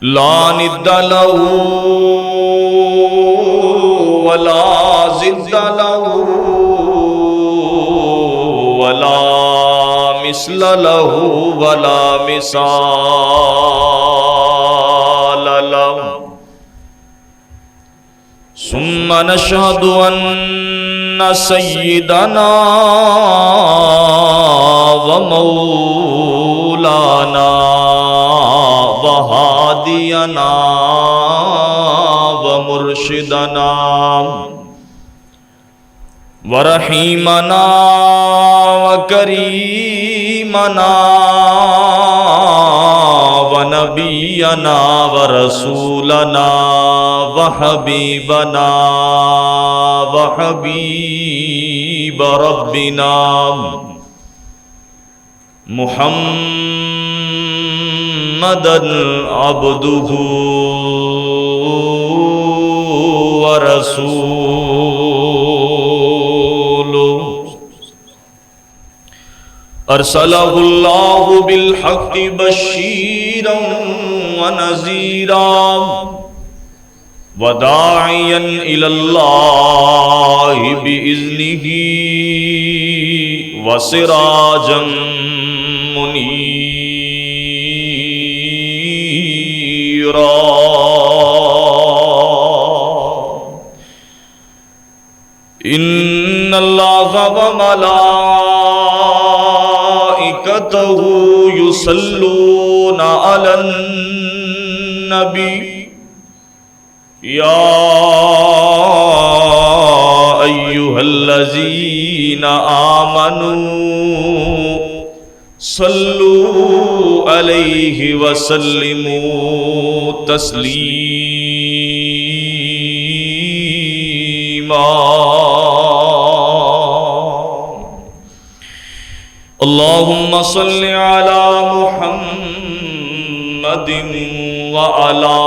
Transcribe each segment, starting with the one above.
لا ند له ولا ضد له ولا مثل له ولا مثال له ثم نشهد أن سيدنا ومولانا وهادينا ومرشدنا ورحيمنا وكريمنا ونبينا ورسولنا وحبيبنا وحبيب ربنا محمدا عبده ورسوله ارسله الله بالحق بشيرا ونذيرا وداعيا إلى الله بإذنه وسراجا منيرا إن الله وملائكته يصلون على النبي يا أيها الذين آمنوا صلوا عليه وسلموا تسليما اللهم صل على محمد وعلى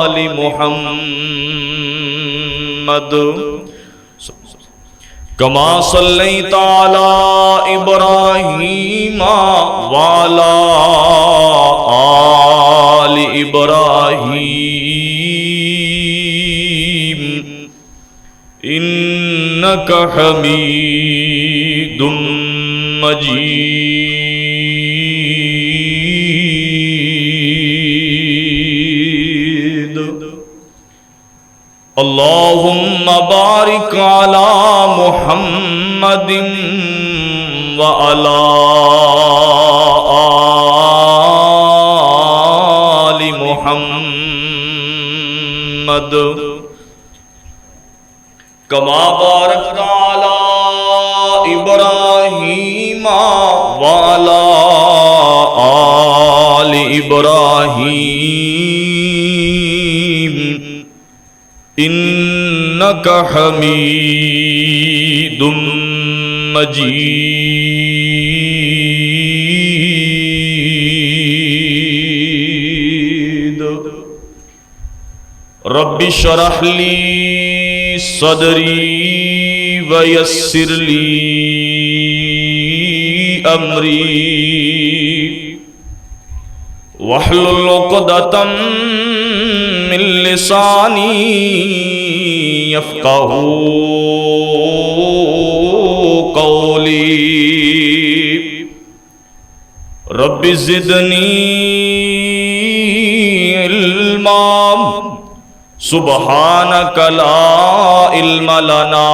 آل محمد كما صليت على إبراهيم وعلى آل إبراهيم إنك حميد مجيد اللهم بارك على محمد وعلى آل محمد كما باركت على إبراهيم وعلى آل إبراهيم إنك حميد مجيد رب اشرح لي صدري ويسر لي أمري واحلل عقدة من لساني يفقهوا قولي رب زدني علما سبحانك لا علم لنا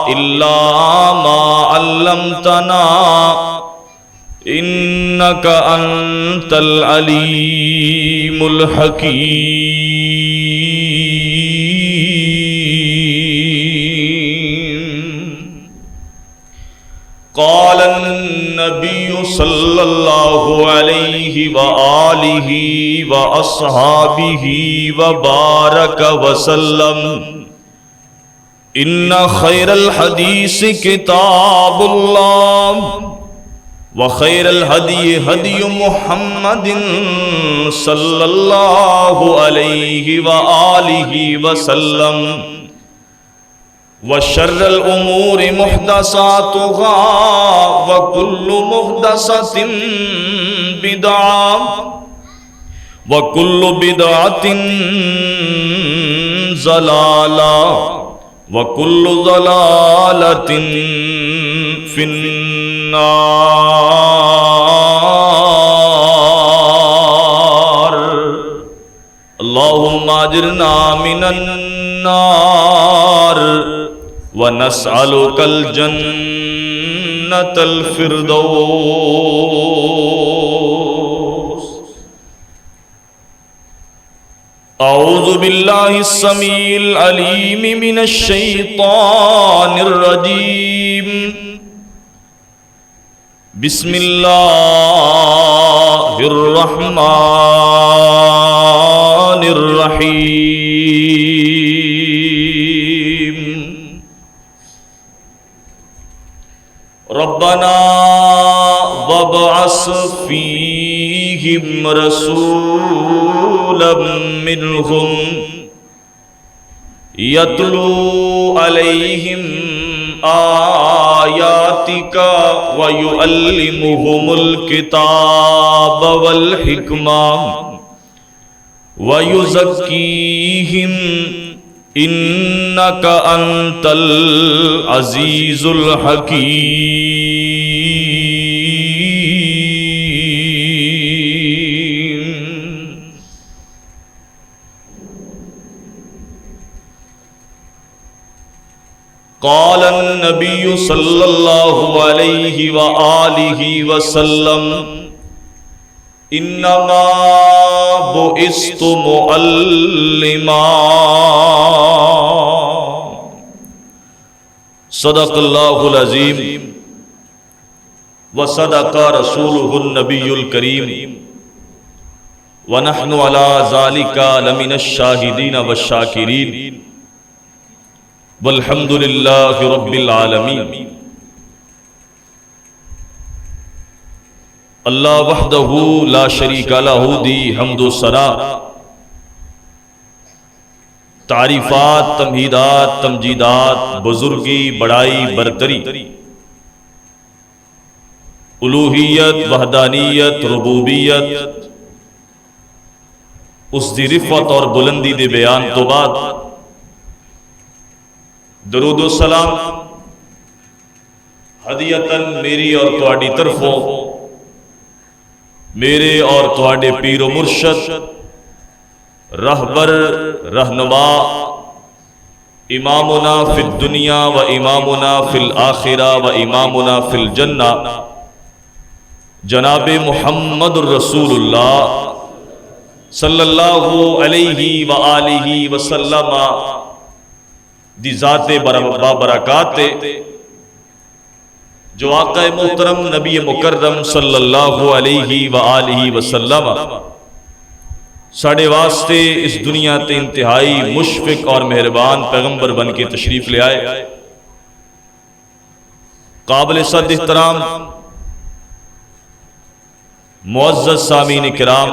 إلا ما علمتنا إنك أنت العليم الحكيم قال النبي صلى الله عليه وآله وأصحابه وبارك وسلم إن خير الحديث كتاب الله وخير الهدي هدي محمد صلى الله عليه وآله وسلم وشر الأمور محدثاتها وكل محدثة بدعة وكل بدعة ضلالة وكل ضلالة في النار اللهم اجرنا من النار ونسألك الجنة الفردوس أعوذ بالله السميع العليم من الشيطان الرجيم بسم الله الرحمن الرحيم ربنا وابعث فيهم رسولا منهم يتلو عليهم آياتك ويعلمهم الكتاب والحكمة ويزكيهم إنك أنت العزيز الحكيم قال النبي صلى الله عليه وآله وسلم انما بعثت معلما صدق اللہ العظیم وصدق رسولہ النبی الکریم ونحن على ذلك لمن الشاہدین والشاکرین والحمد للہ رب العالمین اللہ وحدہ لا شریک لہ دی حمد و ثنا تعریفات تمہیدات تمجیدات بزرگی بڑائی برتری الوہیت وحدانیت ربوبیت اس دی رفعت اور بلندی دے بیان تو بعد درود و سلام ہدیتاً میری اور تواڈی طرفوں میرے اور تواڈے پیر و مرشد رہبر رہنما امامنا فی الدنیا و امامنا فی الآخرہ و امامنا فی الجنہ جناب محمد الرسول اللہ صلی اللہ علیہ وآلہ وسلم دی ذات بابرکات جو آقا محترم نبی مکرم صلی اللہ علیہ وآلہ وسلم ساڑھے واسطے اس دنیا تے انتہائی مشفق اور مہربان پیغمبر بن کے تشریف لے آئے قابل صد احترام معزز سامعین کرام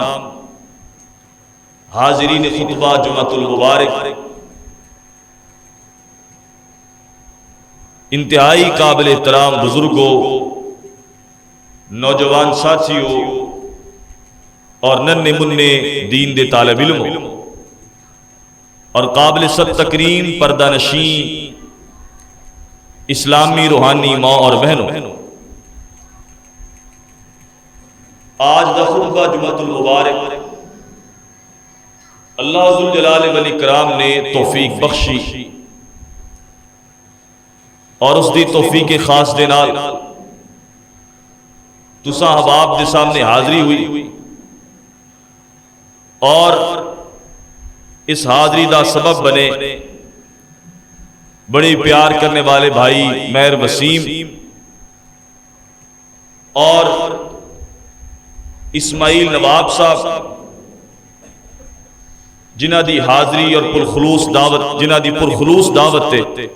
حاضرین خطبہ جمعۃ المبارک انتہائی قابل احترام بزرگوں نوجوان ساتھیوں اور ننھے منھے دین دے طالب علموں اور قابل صد تکریم پردہ نشین اسلامی روحانی ماں اور بہنوں آج دا خطبہ جمعۃ المبارک اللہ ذوالجلال والاکرام نے توفیق بخشی اور اس دی توفیق خاص دے نال تساں احباب دے سامنے حاضری ہوئی اور اس حاضری دا سبب بنے بڑی پیار کرنے والے بھائی مہر وسیم اور اسماعیل نواب صاحب جنہ دی حاضری اور پرخلوص دعوت تے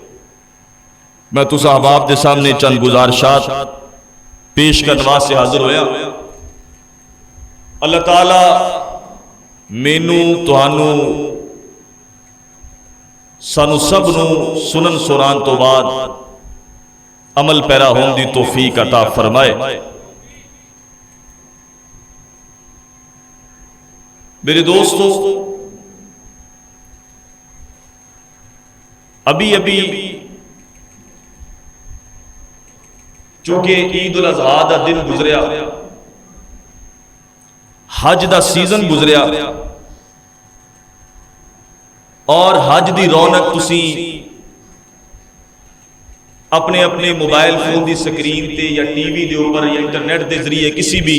میں تساں احباب دے سامنے چند گزارشات پیش کرنے واسطے حاضر ہویا اللہ تعالی مینوں تہانوں سانو سب نو سنن سنان تو بعد عمل پیرا ہون دی توفیق عطا فرمائے۔ میرے دوستو، ابھی چونکہ عید الاضحیٰ دا دن گزریا، حج دا سیزن گزریا، اور حج دی رونق تسی اپنے اپنے موبائل فون دی سکرین تے یا ٹی وی دے اوپر یا انٹرنیٹ دے ذریعے کسی بھی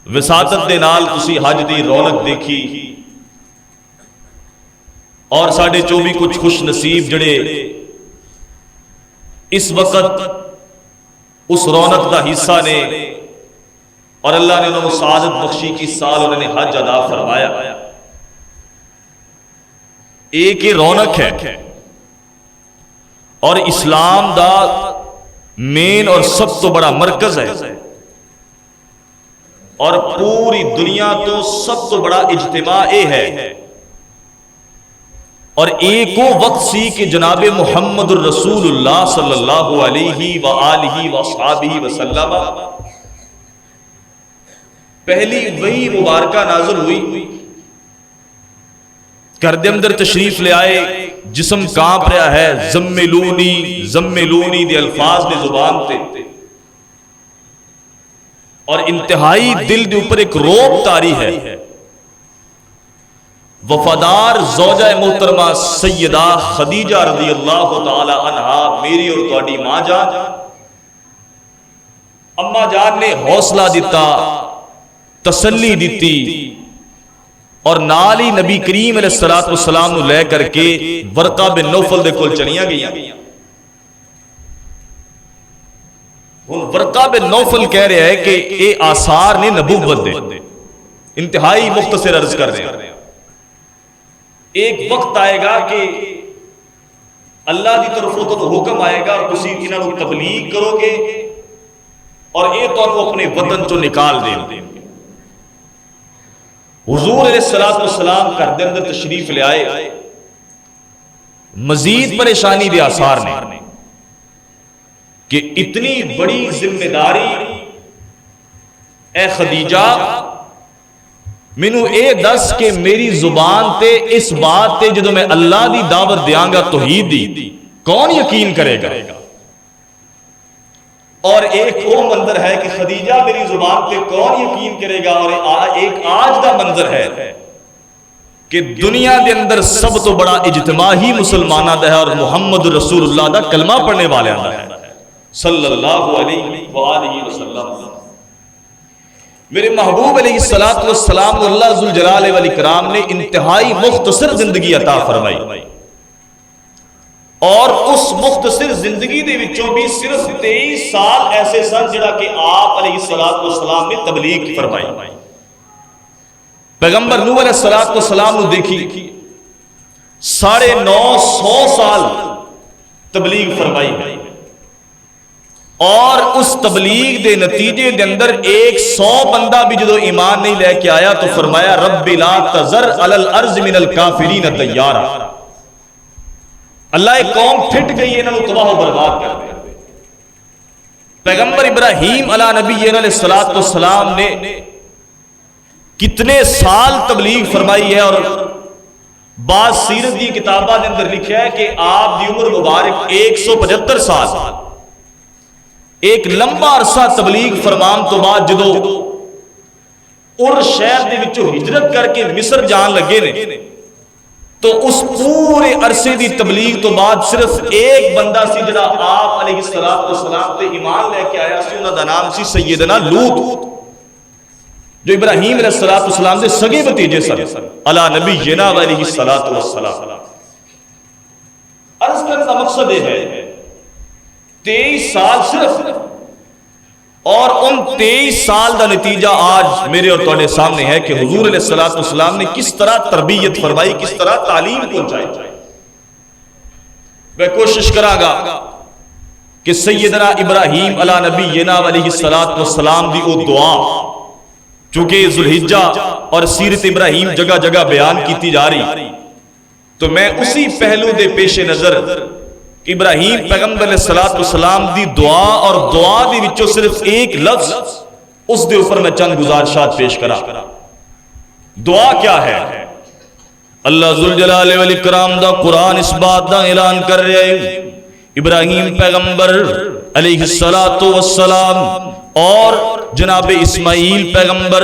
وساطت دے نال تسی حج دی رونق دیکھی، اور ساڑھے 24 کچھ خوش نصیب جڑے اس وقت اس رونق دا حصہ نے، اور اللہ نے انہوں نے سعادت بخشی کی سال انہوں نے حج ادا فرمایا۔ ایک یہ رونق ہے، اور اسلام دا مین اور سب تو بڑا مرکز ہے، اور پوری دنیا تو سب تو بڑا اجتماع ہے، اور ایک وہ وقت سی کہ جناب محمد الرسول اللہ صلی اللہ علیہ وآلہ وصحبہ وسلم پہلی وحی مبارکہ نازل ہوئی، گھر دے اندر تشریف لے آئے، جسم کانپ رہا ہے، زملونی زملونی دے الفاظ دے زبان تے، اور انتہائی دل دے اوپر ایک روب طاری ہے۔ وفادار زوجہ محترمہ سیدہ خدیجہ رضی اللہ تعالی عنہا، میری اور تہاڈی ماں جان، اما جان نے حوصلہ دیتا، تسلی دیتی، اور نال ہی نبی کریم علیہ الصلوۃ والسلام نو لے کر کے ورقہ بن نوفل دے کول چلیاں گئیاں۔ ہن ورقہ بن نوفل کہہ رہا ہے کہ اے آثار نے نبوت دے، انتہائی مختصر عرض کر رہے ہیں۔ ایک وقت آئے گا کہ اللہ دی طرفوں تو حکم آئے گا اور تسی انہاں نو تبلیغ کرو گے، اور اے تانوں اپنے وطن چوں نکال دیں گے۔ حضور علیہ الصلوۃ والسلام گھر دے اندر تشریف لے آئے، مزید پریشانی دے آثار نے کہ اتنی بڑی ذمہ داری، اے خدیجہ مینوں اے دس کہ میری زبان تے اس بات تے جدوں میں اللہ دی دعوت دیاں گا توحید دی، کون یقین کرے گا؟ اور ایک وہ منظر ہے کہ خدیجہ میری زبان پہ کون یقین کرے گا، اور ایک آج دا منظر ہے کہ دنیا دے اندر سب تو بڑا اجتماع ہی مسلمانہ دا ہے، اور محمد رسول اللہ دا کلمہ پڑھنے والے دا ہے صلی اللہ علیہ وآلہ وسلم۔ میرے محبوب علیہ الصلوۃ والسلام اللہ ذوالجلال والاکرام نے انتہائی مختصر زندگی عطا فرمائی، اور اس مختصر زندگی دے وچوں بھی صرف 23 سال ایسے سن جڑا کہ آپ علیہ الصلوۃ والسلام نے تبلیغ فرمائی۔ پیغمبر نوح علیہ الصلوۃ والسلام نے دیکھی 950 سال تبلیغ فرمائی، اور اس تبلیغ دے نتیجے دے اندر 100 بندہ بھی جدو ایمان نہیں لے کے آیا تو فرمایا رب لا تذر علی الارض من الکافرین دیارا، اللہ ایک قوم پھٹ گئی، انہوں نے تباہ و برباد کر دیا۔ پیغمبر ابراہیم علیہ نبی علیہ الصلوۃ والسلام نے کتنے سال تبلیغ فرمائی ہے، اور بعض سیرت دی کتاباں دے اندر لکھا ہے کہ آپ دی عمر مبارک 175 سال، ایک لمبا عرصہ تبلیغ فرمان تو بعد جدو اور شہر دے وچوں ہجرت کر کے مصر جان لگے نے، تو اس پورے عرصے دی تبلیغ تو بعد صرف ایک بندہ سی جڑا آپ علیہ الصلوۃ والسلام تے ایمان لے کے آیا سی، انہاں دا نام سی سیدنا لوط، جو ابراہیم علیہ الصلوۃ والسلام دے سگے بھتیجے سن علی نبینا علیہ الصلوۃ والسلام۔ عرض کرنے کا مقصد یہ ہے 23 سال صرف، اور ان 23 سال دا نتیجہ آج میرے اور تواڈے سامنے ہے کہ حضور علیہ الصلوۃ والسلام نے کس طرح تربیت فرمائی، کس طرح تعلیم پہنچائی۔ میں کوشش کراں گا کہ سیدنا ابراہیم علی نبینا علیہ الصلوۃ والسلام دی وہ دعا، چونکہ ذوالحجہ اور سیرت ابراہیم جگہ جگہ بیان کیتی جا رہی، تو میں اسی پہلو دے پیش نظر ابراہیم پیغمبر علیہ السلام دی دعا اور دعا دی وچوں صرف ایک لفظ اس دے اوپر میں چند گزارشات پیش کرا. دعا کیا ہے؟ اللہ ذوالجلال والاکرام دا قرآن اس بات دا اعلان کر رہے ہیں ابراہیم پیغمبر علیہ السلام اور جناب اسماعیل پیغمبر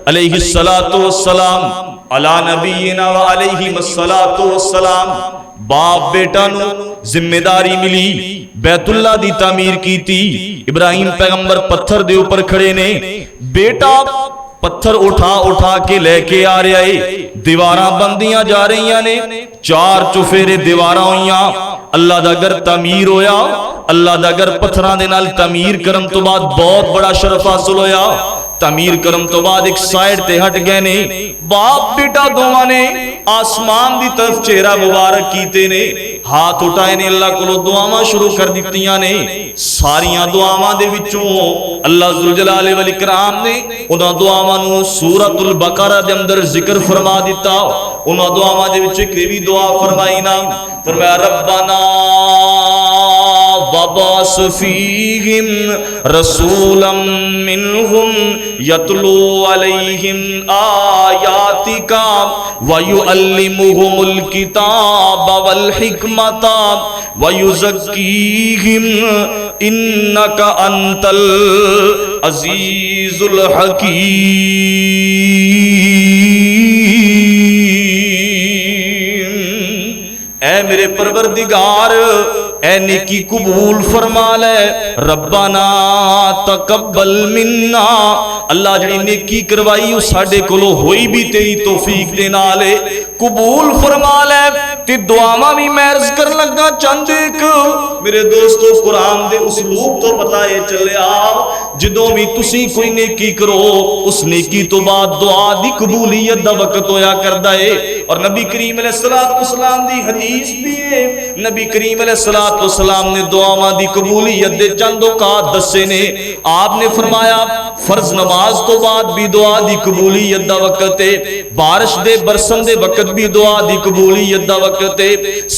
علیہ السلام علی نبینا و علیہ السلام باپ بیٹا نو ذمہ داری ملی بیت اللہ دی تعمیر کی تھی. ابراہیم پیغمبر پتھر دے اوپر کھڑے نے, بیٹا پتھر اٹھا کے لے کے آ رہا ہے, دیواراں بندیاں جا رہی نے, 4 چفیرے دیواراں ہوئیاں. اللہ دا گھر تعمیر ہویا, اللہ دا گھر پتھراں دے نال تعمیر کرن تو بعد بہت بڑا شرف حاصل ہویا. تعمیر کرن تو بعد ایک سائیڈ تے ہٹ گئے نے, باپ بیٹا دونوں نے آسمان دی طرف چہرہ مبارک کیتے نے, ہاتھ اٹھائے نے, اللہ کو دعاواں شروع کر دتیاں نے. ساریاں دعاواں دے وچوں اللہ ذوالجلال والاکرام نے انہاں دعاواں نو سورۃ البقرہ دے اندر ذکر فرما دیتا. انہاں دعاواں دے وچ ایک بھی دعا فرمائی نا, فرمایا ربنا وبعث فیہم رسولا منہم یتلو علیہم آیاتک ویعلمہم الکتاب والحکمت ویزکیہم انک انت العزیز الحکیم. اے میرے پروردگار, اے نیکی قبول فرما لے. ربنا تقبل منا, اللہ جڑی نیکی کروائی اس ساڈے کولو ہوئی بھی تیری توفیق دے نال قبول فرما لے. تے دعاواں بھی میں عرض کر لگا چند ایک میرے دوستو قرآن دے اسلوب تو پتہ ہے چلیا, جدوں بھی تسی کوئی نیکی کرو اس نیکی تو بعد دعا دی قبولیت دا وقت ہویا کردا ہے. اور نبی کریم علیہ السلام دی حدیث بھی ہے, نبی کریم علیہ السلام نے دعاواں دی قبولیت دے چند اوقات دسے نے. آپ نے فرمایا فرض نماز تو بعد بھی دعا دی قبولیت دا وقت ہے, بارش دے برسن دے وقت بھی دعا دی قبولیت دا وقت ہے,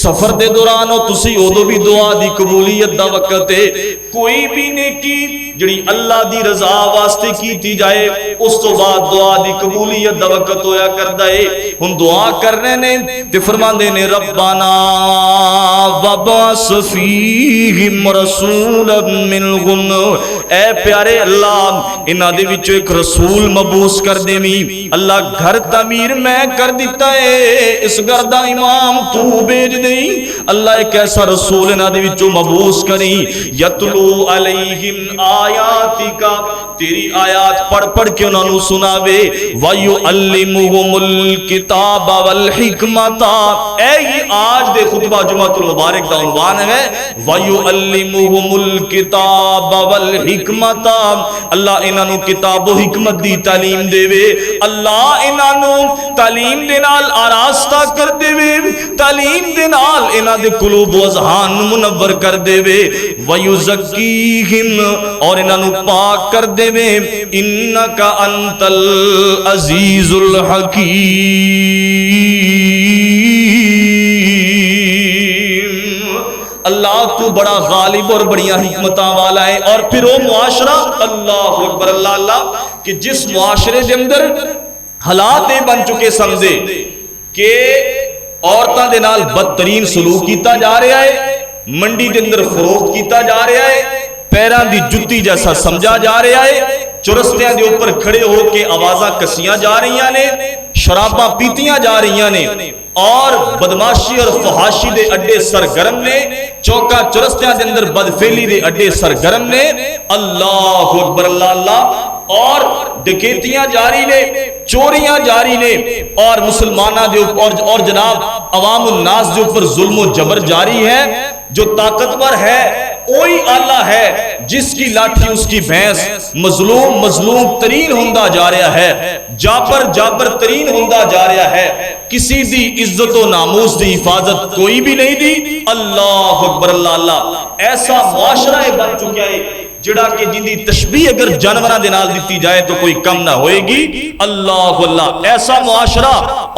سفر دے دوران ہو تسی اودوں بھی دعا دی قبولیت دا وقت ہے. کوئی بھی نیکی جڑی اللہ دی رضا واسطے کیتی جائے اس تو بعد دعا دی قبولیت دا وقت ہویا کردا ہے. ہن دعا کرنے نے تے فرماندے نے ربنا وبعث فیہم رسولا منہم, اے پیارے اللہ انہاں دے وچ ایک رسول مبعوث کر دیویں. اللہ گھر تعمیر میں کر دیتا ہے, اس گھر دا امام تو بھیج دیں. اللہ ایک ایسا رسول انہاں دے وچوں مبعوث کریں, یتلو علیہم آیاتک, تیری آیات پڑھ پڑھ کے انہاں نوں سناوے, ویعلمہم الکتاب والحکمت. اے یہ آج دے خطبہ جمعۃ المبارک دا عنوان ہے ویعلمہم الکتاب والحکمت. اللہ انہاں نوں کتاب و حکمت دی تعلیم دے وے, اللہ انہاں نوں تعلیم دے نال آراستہ کر دے وے, تعلیم دے نال انہاں دے قلوب و اذہان منور کر دے وے, ویزکیہم اور انہاں نوں پاک کر دے وے, انک انت العزیز الحکیم. اللہ تو بڑا غالب اور بڑیاں حکمتاں والا ہے. اور پھر وہ معاشرہ, اللہ اکبر اللہ اللہ, کہ جس معاشرے دے اندر حالات بن چکے سمجھے کہ عورتاں دے نال بدترین سلوک کیتا جا رہا ہے, منڈی دے اندر فروخت کیتا جا رہا ہے, پیراں دی جُتی جیسا سمجھا جا رہا ہے, چرستیاں دے اوپر کھڑے ہو کے آوازاں کسیاں جا رہیاں نے, شراباں پیتیاں جا رہیاں نے, اور بدماشی اور فحاشی دے اڈے سرگرم نے, چوکا چرستیاں دے اندر بدفعلی دے اڈے سرگرم نے. اللہ اکبر اللہ اللہ. اور ڈکیتیاں جاری نے, چوریاں جاری نے, اور مسلمانہ دے اوپر اور جناب عوام الناس دے اوپر ظلم و جبر جاری ہے. جو طاقتور ہے وہی آلہ ہے, جس کی لاٹھی اس کی بھینس, مظلوم ترین ہوندہ جا رہا ہے, جابر ترین ہوندہ جا رہا ہے. کسی دی عزت و ناموس دی حفاظت کوئی بھی نہیں دی. اللہ اکبر اللہ اللہ. ایسا معاشرہ بن چکا ہے جڑا کہ جن دی تشبیہ اگر جانوراں دے نال دتی جائے تو کوئی کم نہ ہوئے گی۔ اللہ اللہ، ایسا معاشرہ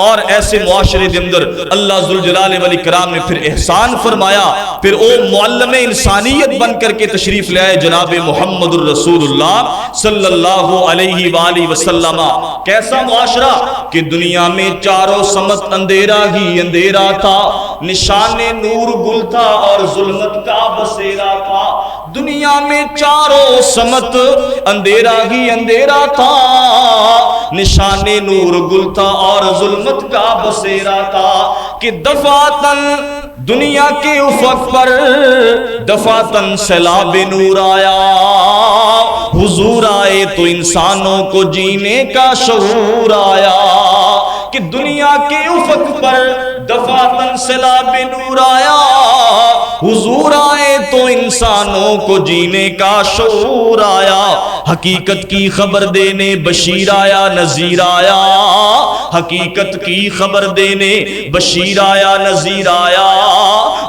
اور ایسے معاشرے دے اندر اللہ ذوالجلال والاکرام نے پھر احسان فرمایا، پھر او معلم انسانیت بن کر کے تشریف لے آئے جناب محمد الرسول اللہ صلی اللہ علیہ وآلہ وسلم۔ کیسا معاشرہ کہ دنیا میں چاروں سمت اندھیرا ہی اندھیرا تھا، نشان نور گل تھا اور ظلمت کا بسیرا تھا۔ دنیا میں چاروں سمت اندھیرا ہی اندھیرا تھا، نشان نور گل تھا اور ظلمت کا بسیرا تھا، کہ دفعتاً دنیا کے افق پر دفعتاً سیلاب نور آیا، حضور آئے تو انسانوں کو جینے کا شعور آیا، کہ دنیا کے افق پر دفعتاً سیلاب نور آیا، حضور آئے تو انسانوں کو جینے کا شعور آیا، حقیقت کی خبر دینے بشیر آیا نذیر آیا، حقیقت کی خبر دینے بشیر آیا نذیر آیا،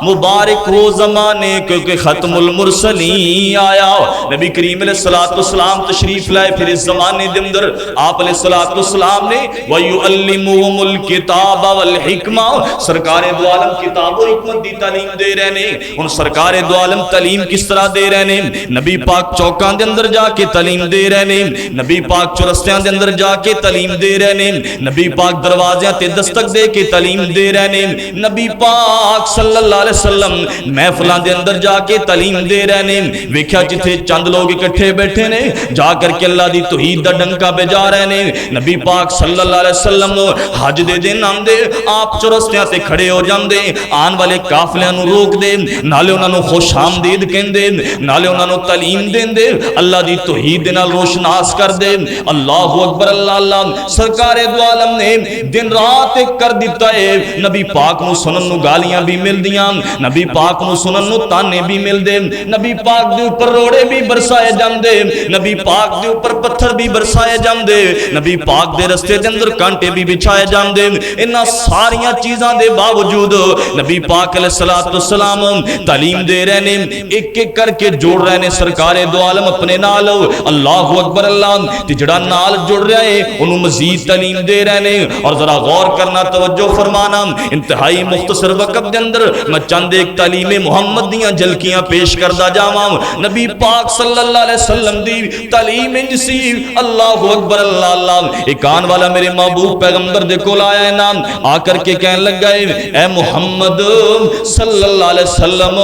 مبارک ہو زمانے کیونکہ ختم المرسلین آیا۔ نبی کریم علیہ السلام تشریف لائے پھر اس زمانے دے اندر آپ علیہ السلام نے وَيُعَلِّمُهُمُ الْكِتَابَ وَالْحِكْمَةَ، سرکار دو عالم کتاب و حکمت دی تعلیم دے رہے نے۔ ان سرکار دو عالم تعلیم کس طرح دے رہے نے؟ نبی پاک چوکاں دے اندر جا کے تعلیم دے رہے نے، نبی پاک چرستیاں دے اندر جا کے تعلیم دے رہے نے، نبی پاک دروازیاں تے دستک دے کے تعلیم دے رہے نے، نبی پاک صلی اللہ علیہ وسلم محفلاں دے اندر جا کے تعلیم دے رہے نے۔ ویکھیا جتھے چند لوگ اکٹھے بیٹھے نے جا کر کے اللہ دی توحید دا ڈنکا بجا رہے نے۔ نبی پاک صلی اللہ علیہ وسلم حج دے دن آندے آپ چرستیاں تے کھڑے ہو جاندے، آن والے قافلیاں نو روک دے، نالے انہاں نو خوش آمدید کہندے، نالے انہاں نو تعلیم دیندے، اللہ دی توحید دے نال روشناس کر دے۔ اللہ اکبر اللہ اللہ، سرکار دو عالم نے دن رات ایک کر دیتا ہے۔ نبی پاک نو سنن نو گالیاں بھی مل دیاں، نبی پاک نو سنن نو تانے بھی مل دے، نبی پاک دے اوپر روڑے بھی برسائے جاندے، نبی پاک دے اوپر پتھر بھی برسائے جاندے، نبی پاک دے رستے دے اندر کانٹے بھی بچھائے جاندے۔ انہاں ساریاں چیزاں دے باوجود نبی پاک علیہ السلام تعلیم دے رہے نے، ایک ایک کر کے جوڑ رہے نے سرکار دو عالم اپنے نال۔ اللہ اکبر اللہ، تے جڑا نال جڑ رہا ہے انہوں مزید تعلیم دے رہے نے۔ اور ذرا غور کرنا، توجہ فرمانا، انتہائی مختصر وقت دے اندر میں چند ایک تعلیم محمد دیاں جھلکیاں پیش کردہ جاواں۔ نبی پاک صلی اللہ علیہ وسلم دی تعلیم انج سی، اللہ اکبر اللہ اللہ۔ ایک آن والا میرے محبوب پیغمبر دے کول آیا ہے نام، آ کر کے کہنے لگا ہے اے محمد صلی اللہ علیہ وسلم،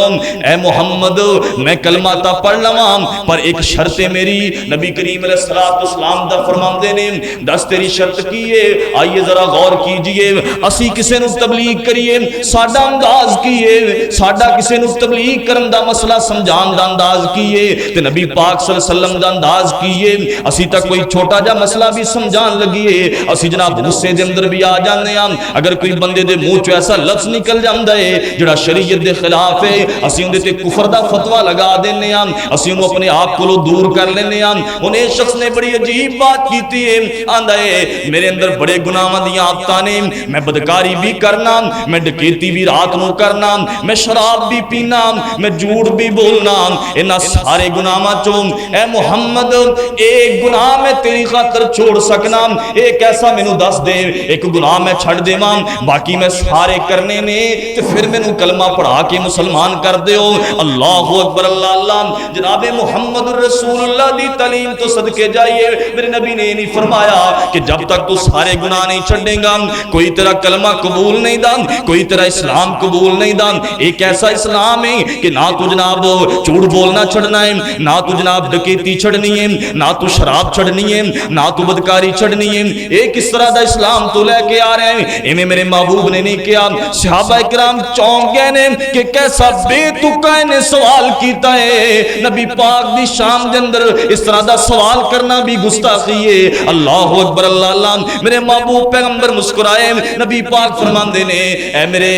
اے محمد میں کلمہ تا پڑھ لواں پر ایک شرط ہے میری۔ نبی کریم علیہ السلام دا فرماندے نے دس تیری شرط کی ہے؟ آئیے ذرا غور کیجئے، اسی کسے نو تبلیغ کریے ساڈا انداز کیے، ساڈا کسے نو تبلیغ کرن دا مسئلہ سمجھان دا انداز کیے تے نبی پاک صلی اللہ علیہ وسلم دا انداز کیے۔ اسی تک کوئی چھوٹا جا مسئلہ بھی سمجھان لگیے اسی جناب غصے دے اندر بھی آ جاندے ہاں۔ اگر کوئی بندے دے منہ چوں ایسا لفظ نکل جاندا ہے جڑا شریعت دے خلاف ہے، اسی اون دے تے کفر دا فتویٰ لگا دینے ہاں، اسی انہوں اپنے آپ کو دور کر لینے ہاں۔ انہیں شخص نے بڑی عجیب بات کیتی ہے، آندہ ہے میرے اندر بڑے گناہ دیاں عادتاں نے، میں بدکاری بھی کرنا، میں ڈکیتی بھی رات نو کرنا، میں شراب بھی پینا، میں جھوٹ بھی بولنا، انہاں سارے گناہاں چوں اے محمد ایک گناہ میں تیری خاطر چھوڑ سکنا، ایک ایسا مینوں دس دے، ایک گناہ میں چھڑ دے ماں، باقی میں سارے کرنے نے تے پھر مینوں کلمہ پڑھا کے مسلمان کر دیو۔ اللہ اکبر اللہ اللہ، جناب محمد رسول اللہ دی تعلیم تو صدقے جائیے۔ میرے نبی نے نہیں فرمایا کہ جب تک تو سارے گناہ نہیں چھڑیں گا کوئی تیرا کلمہ قبول نہیں دا، کوئی تیرا اسلام قبول نہیں دا۔ ایک ایسا اسلام ہے کہ نہ تو جناب جھوٹ بولنا چھڑنا ہے، نہ تو جناب ڈکیتی چھڑنی ہے، نہ تو شراب چھڑنی ہے، نہ تو بدکاری چھڑنی ہے۔ ایک اس طرح دا اسلام تو لے کے آ رہے ہیں۔ ایویں میرے محبوب نے نہیں کیا، صحابہ کرام چونک گئے نے کہ کیسا بے تکا نے سوال کیتا ہے۔ نبی پاک دی شان دے اندر اس طرح دا سوال کرنا بھی گستاخی ہے۔ اللہ اکبر اللہ اللہ، میرے محبوب پیغمبر مسکرائے، نبی پاک فرماندے نے اے میرے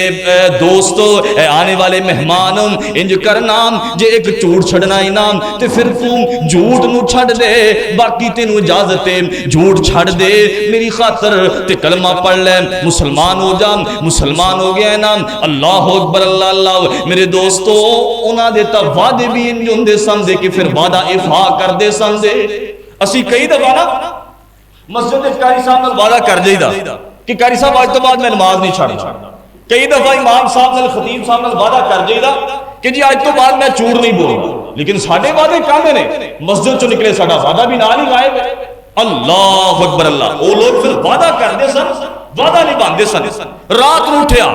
دوستو، اے آنے والے مہمان، انج کرنا جے ایک جھوٹ چھڑنا ہی نام تے پھر تو جھوٹ نو چھڑ دے، باقی تینوں اجازت ہے، جھوٹ چھڑ دے میری خاطر تے کلمہ پڑھ لے، مسلمان ہو جا، مسلمان ہو گیا نام۔ اللہ اکبر اللہ اللہ، میرے دوستو انہاں دے تا وعدے بھی انج ہوندے سن دے کہ پھر وعدہ افا کردے سن دے. اسی کئی دفعہ نا مسجد وچ قاری صاحب نال وعدہ کر جائیدا کہ قاری صاحب اج تو بعد میں نماز نہیں چھڑنا. کئی دفعہ امام صاحب نال خطیب صاحب نال وعدہ کر جائیدا کہ جی اج تو بعد میں چور نہیں بولنا. لیکن ساڈے وعدے کہندے نے مسجد چوں نکلے ساڈا وعدہ بھی نال ہی غائب ہے. اللہ اکبر اللہ. وہ لوگ پھر وعدہ کردے سن وعدہ نہیں باندھے سن. رات نو اٹھیا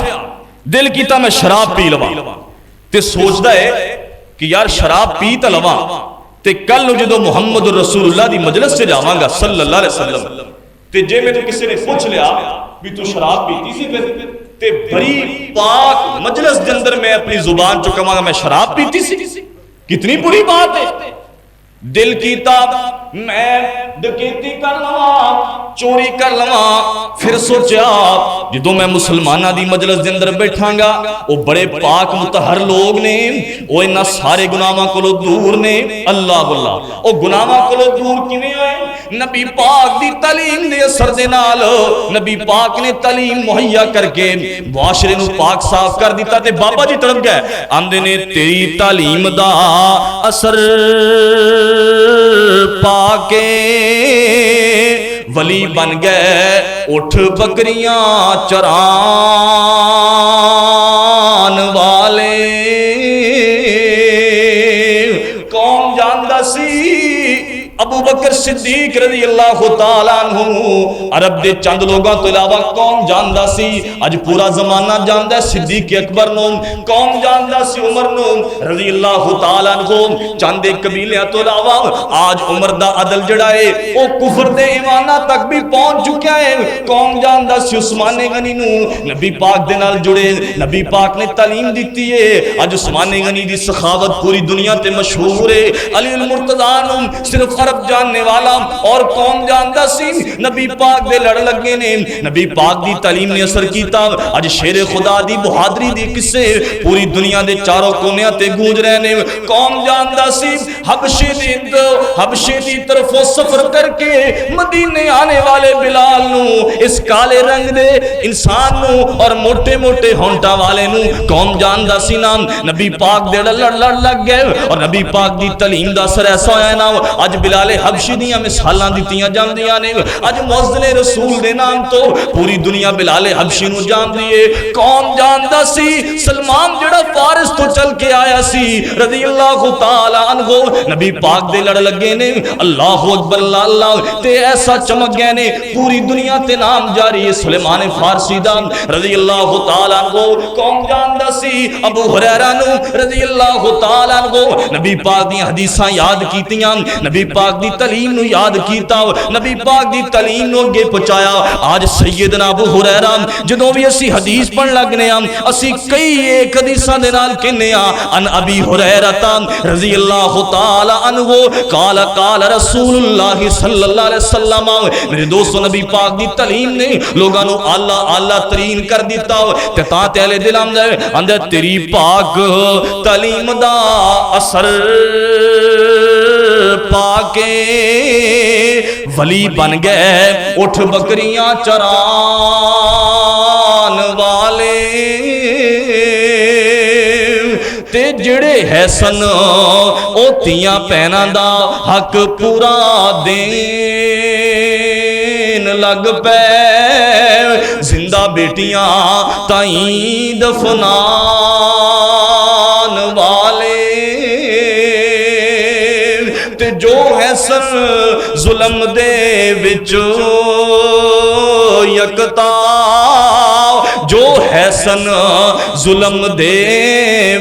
دل کیتا میں شراب پی لواں تے سوچدا ہے کہ یار شراب پی تے لواں تے کل نو جدوں محمد رسول اللہ دی مجلس سے جاواں گا صلی اللہ علیہ وسلم تے جے میں تو کسی نے پوچھ لیا بھی تو شراب پیتی سی پھر تے بڑی پاک مجلس دے اندر میں اپنی زبان چوں کہاں گا میں شراب پیتی سی. کتنی بری بات ہے. دل کیتا میں ڈکیتی کر لواں چوری کر لواں. پھر سوچیا جدوں میں مسلماناں دی مجلس دے اندر بیٹھاں گا او بڑے پاک مطہر لوگ نے او انہاں سارے گناہاں کولوں دور نے. اللہ اللہ او گناہاں کولوں دور کیویں ہوئے؟ نبی پاک دی تعلیم دے اثر دے نال. نبی پاک نے تعلیم مہیا کر کے معاشرے نو پاک صاف کر دیتا تے بابا جی طرف گئے آندے نے تیری تعلیم دا اثر پاکے ولی بن گئے اٹھ بکریاں چران والے. کون جاندا سی ابو بکر صدیق رضی اللہ تعالیٰ عنہ عرب دے چند لوگاں تو علاوہ کون جاندا سی؟ اج پورا زمانہ جاندا ہے صدیق اکبر نو. کون جاندا سی عمر نو رضی اللہ تعالیٰ عنہ؟ چند قبیلیاں تو علاوہ آج عمر دا عدل جڑا ہے او کفر دے ایمانہ تک بھی پہنچ چکا ہے. کون جاندا سی عثمان غنی نو نبی پاک دے نال جڑے نبی پاک نے تعلیم دیتی ہے. اج عثمان غنی دی سخاوت پوری دنیا تے مشہور ہے. علی المرتضیٰ نو صرف عرب جاننے والا. اور کون جاندا سی نبی پاک دے لڑ لگے نے نبی پاک دی تعلیم نے اثر کیتا. اج شیر خدا دی بہادری دی قصے پوری دنیا دے چاروں کونیاں تے گونج رہے نے. کون جاندا سی حبشے دی طرف سفر کر کے مدینے آنے والے بلال نو اس کالے رنگ دے انسان نو اور موٹے موٹے ہونٹا والے نو کون جاندا سی نام نبی پاک دے لڑ لگ گئے. اور نبی پاک دی تعلیم دا اثر ایسا ہویا نا اج بلال حبشی دیاں مثالاں دتیاں جاندیاں نے. اج مؤذن رسول دے نام تو پوری دنیا بلال حبشی نو جاندی ہے. کون جاندا سی سلمان جڑا فارس تو چل کے آیا سی رضی اللہ تعالی عنہ نبی پاک دے لڑ لگے نے. اللہ اکبر اللہ تے ایسا چمک گئے نے پوری دنیا تے نام جاری ہے سلیمان فارسی دا رضی اللہ تعالی عنہ. کون جاندا سی ابو ہریرہ نو رضی اللہ تعالی عنہ نبی پاک دی حدیثاں یاد کیتیاں نبی پاک دی تعلیم نو یاد کیتا نبی پاک دی تعلیم نو اگے پہنچایا. آج سیدنا ابو ہریرہ جدوں بھی اسی حدیث پڑھ لگنے ہاں اسی کئی ایک حدیثاں دے نال کہنے ہاں ان ابی ہریرہ رضی اللہ تعالی عنہ قال قال رسول اللہ صلی اللہ علیہ وسلم. میرے دوستو نبی پاک دی تعلیم نے لوگاں نو اعلیٰ ترین کر دیتا. تے تاں تے اہل دل اندر تیری پاک تعلیم دا اثر پاکے ولی بن گئے اٹھ بکریاں چران والے. تے جڑے ہے سن او تیاں پہنا دا حق پورا دین لگ پے. زندہ بیٹیاں تائیں دفنان والے. تے جو ہے سن ظلم دے وچوں یکتا جو ہے سن ظلم دے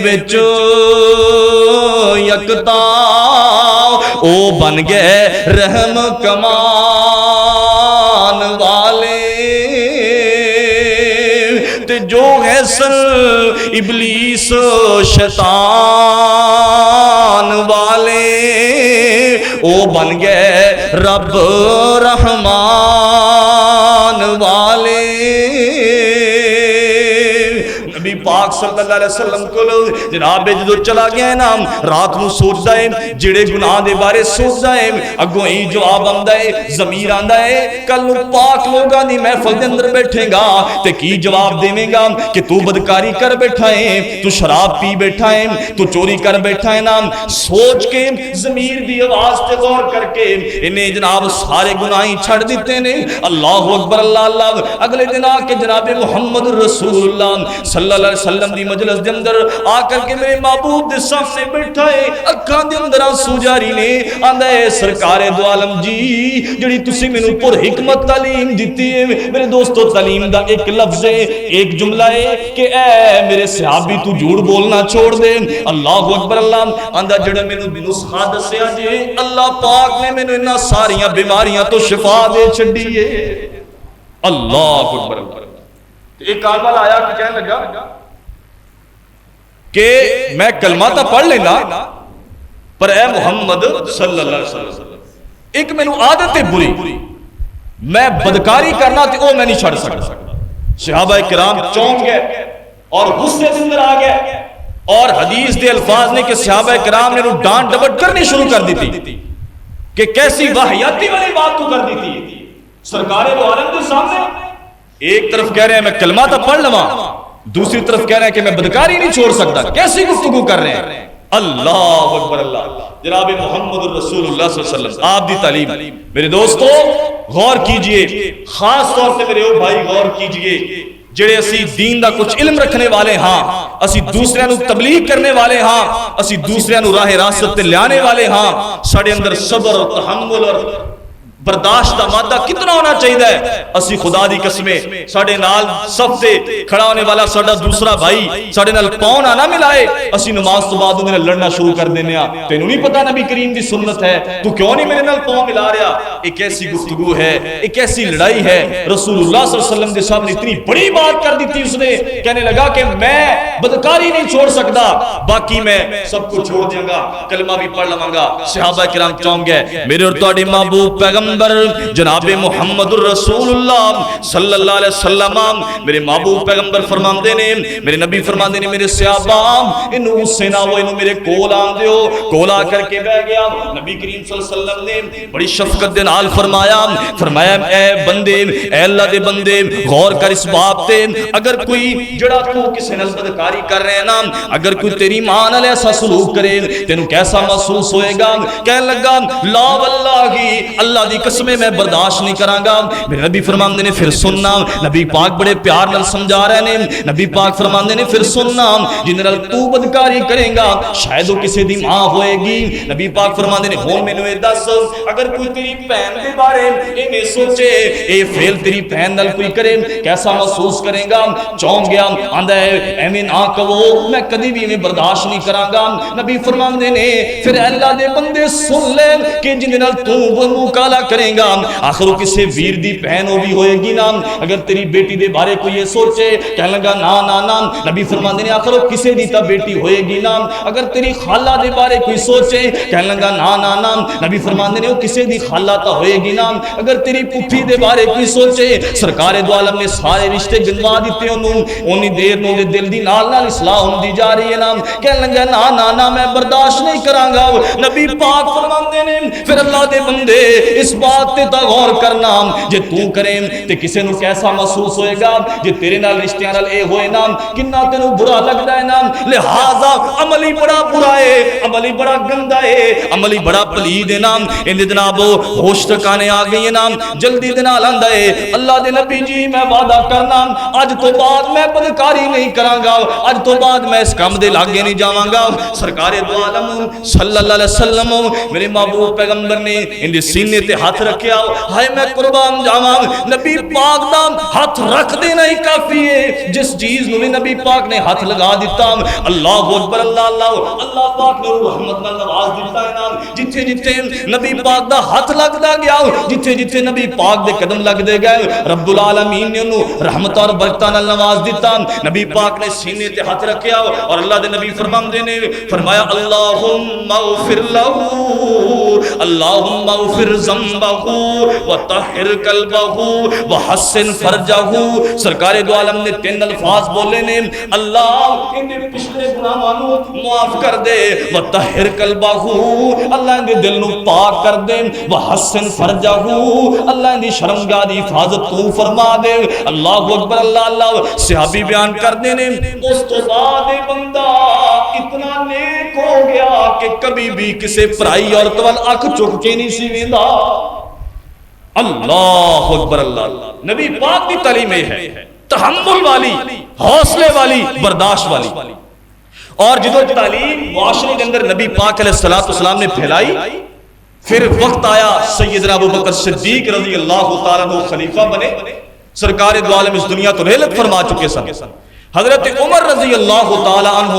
وچوں یکتا او بن گئے رحم کمان والے. تے جو ہے سن ابلیس شیطان والے او بن گئے رب رحمان والے. نبی پاک صلی اللہ علیہ وسلم کو جناب جدو چلا گیا نا رات نو سوچدا ہے جڑے گناہ دے بارے سوچدا ہے اگوں ہی جواب آندا ہے ضمیر آندا ہے کل نو پاک لوگاں دی محفل دے اندر بیٹھے گا تے کی جواب دیویں گا کہ تو بدکاری کر بیٹھا ہے تو شراب پی بیٹھا ہے تو چوری کر بیٹھا ہے نا سوچ کے ضمیر دی آواز تے غور کر کے انہیں جناب سارے گناہیں چھڑ دیتے نے اللہ اکبر اللہ اللہ اگلے دن آ کے جناب محمد رسول اللہ صلی اللہ علیہ وسلم دی مجلس دے اندر آ کر کے میرے محبوب دے سامنے بیٹھا ہے اکھاں دے اندر آنسو جاری نے آندا ہے سرکار دو عالم جی جڑی تسی مینوں پر حکمت تعلیم دتی ہے میرے دوستو تعلیم دا ایک لفظ ہے ایک جملہ ہے کہ اے میرے صحابی تو جھوٹ بولنا چھوڑ دے اللہ اکبر اللہ آندا جڑا مینوں نسخہ دسیا جی اللہ پاک نے مینوں انہاں ساریاں بیماریاں تو شفا دے چھڈی ہے اللہ اکبر اللہ ایک کاربل آیا کہ کہنے لگا کہ میں کلمہ تا پڑھ لینا پر اے محمد صلی اللہ علیہ وسلم ایک میں نو عادت ہے بری میں بدکاری کرنا تے او میں نہیں چھڑ سکتا صحابہ کرام چونک گئے اور غصے دے اندر آ گئے اور حدیث دے الفاظ نے کہ صحابہ کرام نے نو ڈانٹ ڈپٹ کرنی شروع کر دی تھی کہ کیسی واہیاتی والی بات تو کر دی تھی سرکار دو عالم کے سامنے ایک طرف کہہ رہے ہیں میں کلمہ تا پڑھ لواں دوسری طرف کہہ رہے ہیں کہ میں بدکاری نہیں چھوڑ سکتا کیسی گفتگو کر رہے ہیں اللہ اکبر اللہ جناب محمد رسول اللہ صلی اللہ علیہ وسلم آپ دی تعلیم میرے دوستو غور کیجئے خاص طور سے میرے او بھائی غور کیجئے جڑے اسی دین دا کچھ علم رکھنے والے ہاں اسی دوسرے نو تبلیغ کرنے والے ہاں اسی دوسرے نو راہ راست تے لانے والے ہاں ساڈے اندر صبر اور تحمل اور برداشت دا مادہ کتنا ہونا چاہیے اسی خدا دی قسمیں ساڑے نال صف تے کھڑا ہونے والا ساڑا دوسرا بھائی ساڑے نال پاؤں نہ ملائے اسی نماز تو بعد انہیں لڑنا شروع کر دینے تینوں نہیں پتا نبی کریم دی سنت ہے تو کیوں نہیں میرے نال پاؤں ملا رہا ایک ایسی گفتگو ہے ایک ایسی لڑائی ہے رسول اللہ صلی اللہ علیہ وسلم دے سامنے اتنی بڑی بات کر دی تھی اس نے کہنے لگا کہ میں بدکاری نہیں چھوڑ سکتا باقی میں سب کو چھوڑ دیا گا کلمہ بھی پڑھ لواں گا صحابہ کرام چونک گئے میرے اور تواڈے محبوب پیغمبر جناب محمد الرسول اللہ صلی اللہ علیہ وسلم میرے محبوب پیغمبر فرماندے نے میرے نبی فرماندے نے میرے صحابہ انہوں سے نہ وہ انہوں میرے کول آن دیو کول آ کر کے بیٹھ گیا نبی کریم صلی اللہ علیہ وسلم نے بڑی شفقت دے نال فرمایا اے بندے اے اللہ دے بندے غور کر اس بات تے اگر کوئی جڑا تو کسی نال بدکاری کر رہے ہیں نا اگر کوئی تیری ماں نال ایسا سلوک کرے تینوں کیسا محسوس ہوئے گا کہنے لگا لا واللہ اللہ دی قسمیں میں برداشت نہیں کراں گا میرے نبی فرماندے نے پھر سننا نبی پاک بڑے پیار نال سمجھا رہے نے نبی پاک فرماندے نے پھر سننا جن نال تو بدکاری کرے گا شاید وہ کسی دی ماں ہوئے گی نبی پاک فرماندے نے ہون مینوں اے دس اگر کوئی تیری بہن دے بارے ایویں سوچے اے فعل تیری بہن نال کوئی کرے کیسا محسوس کرے گا چونک گیا آندا ہے ایویں نہ کہو میں کبھی بھی ایویں برداشت نہیں کراں گا نبی فرماندے نے پھر اللہ دے بندے سن لے کہ جن نال تو منہ کالا کرے گا آخر وہ کسی ویر دی بہن ہو بھی ہوئے گی نا اگر تیری بیٹی دے بارے کوئی یہ سوچے کہنے لگا نا نا نا نبی فرماندے نے آخر وہ کسی دی تا بیٹی ہوئے گی نا اگر تیری خالہ دے بارے کوئی سوچے کہنے لگا نا نا نا نبی فرماندے نے وہ کسی دی خالہ تا ہوئے گی نا اگر تیری پھپھی دے بارے کوئی سوچے سرکار دو عالم نے سارے رشتے گنوا دیتے انہوں اونی دیر نو دے دل دی نال نال اصلاح ہوندی جا رہی ہے نا کہنے لگا نا نا نا میں برداشت نہیں کراں گا نبی پاک فرماندے نے پھر اللہ دے بندے اس بات تے تا غور کرنا جے تو کریں تے کسے نو کیسا محسوس ہوئے گا جے تیرے نال رشتیاں نال اے ہوئے نا کنا تینوں برا لگدا ہے نا لہذا عملی بڑا برا ہے عملی بڑا گندا ہے عملی بڑا پلید ہے نا اندے جناب ہوش ٹکانے آ گئی ہے نا جلدی دے نال آندا ہے اللہ دے نبی جی میں وعدہ کرنا اج تو بعد میں بدکاری نہیں کراں گا اج تو بعد میں اس کام دے لاگے نہیں جاواں گا سرکار دو عالم صلی اللہ علیہ وسلم میرے محبوب پیغمبر نے اندے سینے تے ہاتھ رکھیا ہائے میں قربان جاواں نبی پاک دا ہاتھ رکھ دینا ہی کافی ہے جس چیز نو نبی پاک نے ہاتھ لگا دیتا اللہ اکبر اللہ اللہ اللہ پاک نے رحمت نال نواز دیتا ہے نا جتھے جتھے نبی پاک دا ہاتھ لگدا گیا جتھے جتھے نبی پاک دے قدم لگدے گئے رب العالمین نے انہوں رحمت اور برکتاں نال نواز دیتا نبی پاک نے سینے تے ہاتھ رکھیا اور اللہ دے نبی فرماندے نے فرمایا اللہم اغفر لہ اللہم اغفر ذنب ذنبہ وطہر قلبہ وحسن فرجہ. سرکار دو عالم نے 3 الفاظ بولے نے, اللہ انہیں پچھلے گناہاں نو معاف کر دے, وطہر قلبہ اللہ ان دے دل نو پاک کر دے, وحسن فرجہ اللہ ان دی شرمگاہ دی حفاظت تو فرما دے. اللہ اکبر اللہ اللہ. صحابی بیان کر دے نے اس تو بعد بندہ اتنا نیک ہو گیا کہ کبھی بھی کسی پرائی عورت وال اکھ چک کے نہیں سی ویندا. اللہ اکبر اللہ اللہ. نبی پاک کی تعلیم ہے تحمل والی, حوصلے والی, برداشت والی. اور جدو تعلیم معاشرے کے اندر نبی پاک علیہ السلام نے پھیلائی, پھر وقت آیا سیدنا ابوبکر صدیق رضی اللہ تعالیٰ عنہ خلیفہ بنے. سرکار دو عالم اس دنیا تو رحلت فرما چکے سن. حضرت عمر رضی اللہ تعالیٰ عنہ